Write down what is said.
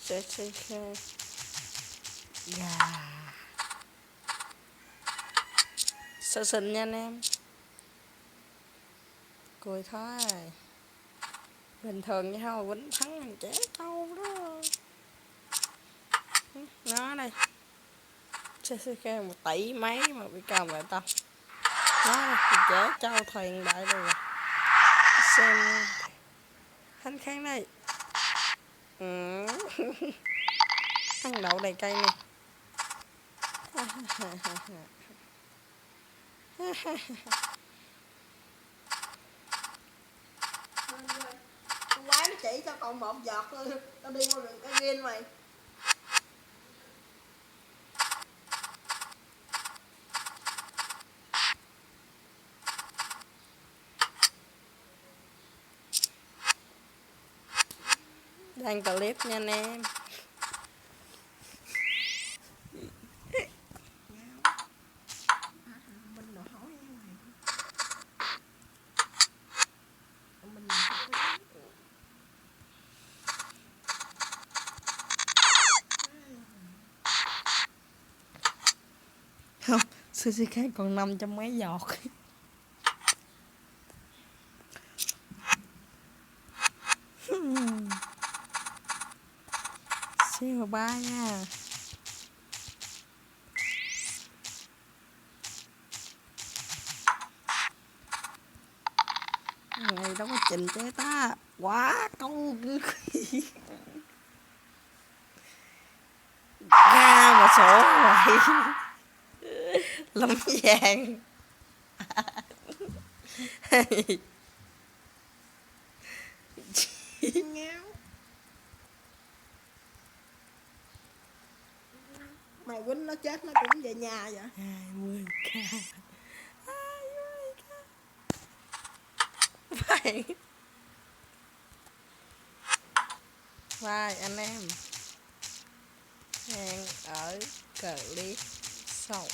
CCK. Gà. Sợ xinh nha anh em. Cười thôi. Bình thường như thôi quýnh thắng thằng trẻ trâu đó. Nó đây. CCK 1 tỷ mấy mà bị cầm lại tao. Nó đây, trẻ trâu thuyền đại rồi. Xem Khánh kháng đây. Ăn đậu đầy cây nè. Con quái nó chỉ cho còn 1 giọt thôi. Tao đi qua rừng tao ghiên mày. Đang clip nha anh em. Mình đòi hỏi nha mày. Mình Không, CCK còn 500 mấy giọt. Siêu ba nha. Này đâu có trình chế ta. Quá câu ra mà sổ vậy. Lắm vàng. ngáo. Mày quýnh nó chết nó cũng về nhà vậy. 20k. 20k. Vậy. Bye anh em. Hẹn ở clip sau.